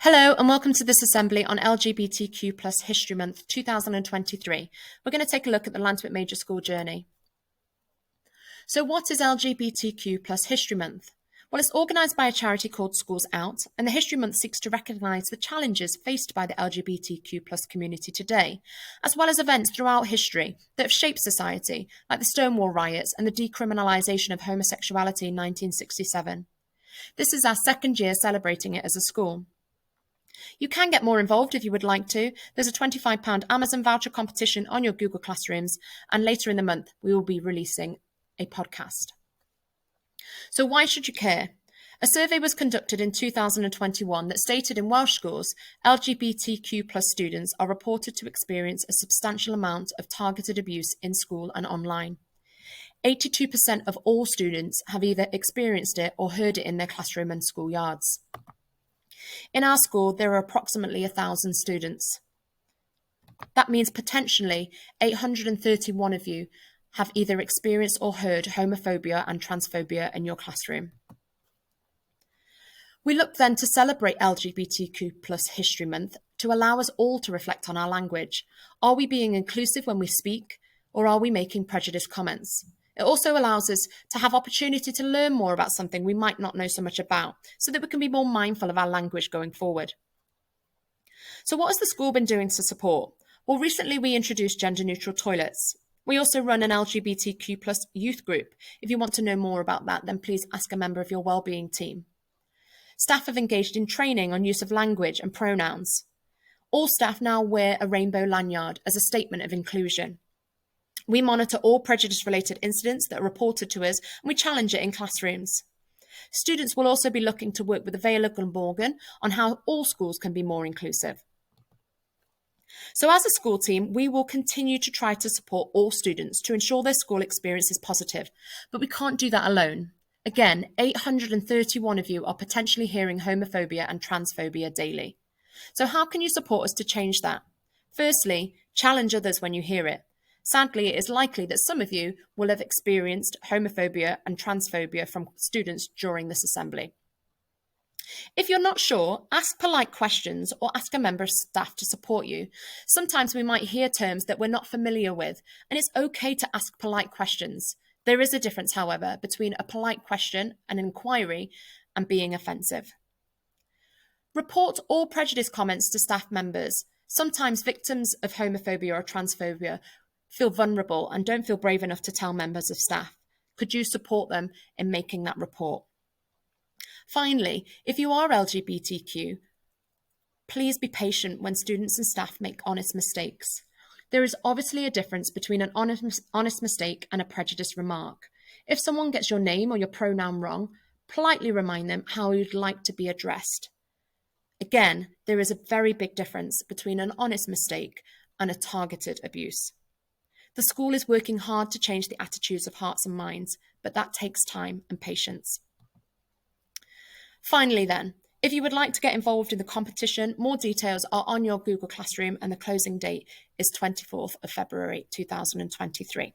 Hello and welcome to this assembly on LGBTQ plus History Month 2023. We're going to take a look at the Llantwit Major School journey. So what is LGBTQ plus History Month? Well, it's organised by a charity called Schools Out, and the History Month seeks to recognise the challenges faced by the LGBTQ plus community today, as well as events throughout history that have shaped society, like the Stonewall riots and the decriminalisation of homosexuality in 1967. This is our second year celebrating it as a school. You can get more involved if you would like to. There's a £25 Amazon voucher competition on your Google Classrooms, and later in the month we will be releasing a podcast. So why should you care? A survey was conducted in 2021 that stated in Welsh schools, LGBTQ plus students are reported to experience a substantial amount of targeted abuse in school and online. 82% of all students have either experienced it or heard it in their classroom and schoolyards. In our school, there are approximately 1,000 students. That means potentially 831 of you have either experienced or heard homophobia and transphobia in your classroom. We look then to celebrate LGBTQ plus History Month to allow us all to reflect on our language. Are we being inclusive when we speak, or are we making prejudiced comments? It also allows us to have opportunity to learn more about something we might not know so much about, so that we can be more mindful of our language going forward. So what has the school been doing to support? Well, recently we introduced gender-neutral toilets. We also run an LGBTQ plus youth group. If you want to know more about that, then please ask a member of your wellbeing team. Staff have engaged in training on use of language and pronouns. All staff now wear a rainbow lanyard as a statement of inclusion. We monitor all prejudice-related incidents that are reported to us, and we challenge it in classrooms. Students will also be looking to work with Availa Glamorgan on how all schools can be more inclusive. So as a school team, we will continue to try to support all students to ensure their school experience is positive, but we can't do that alone. Again, 831 of you are potentially hearing homophobia and transphobia daily. So how can you support us to change that? Firstly, challenge others when you hear it. Sadly, it is likely that some of you will have experienced homophobia and transphobia from students during this assembly. If you're not sure, ask polite questions or ask a member of staff to support you. Sometimes we might hear terms that we're not familiar with, and it's okay to ask polite questions. There is a difference, however, between a polite question, an inquiry, and being offensive. Report all prejudice comments to staff members. Sometimes victims of homophobia or transphobia feel vulnerable and don't feel brave enough to tell members of staff. Could you support them in making that report? Finally, if you are LGBTQ, please be patient when students and staff make honest mistakes. There is obviously a difference between an honest mistake and a prejudiced remark. If someone gets your name or your pronoun wrong, politely remind them how you'd like to be addressed. Again, there is a very big difference between an honest mistake and a targeted abuse. The school is working hard to change the attitudes of hearts and minds, but that takes time and patience. Finally then, if you would like to get involved in the competition, more details are on your Google Classroom and the closing date is 24th of February 2023.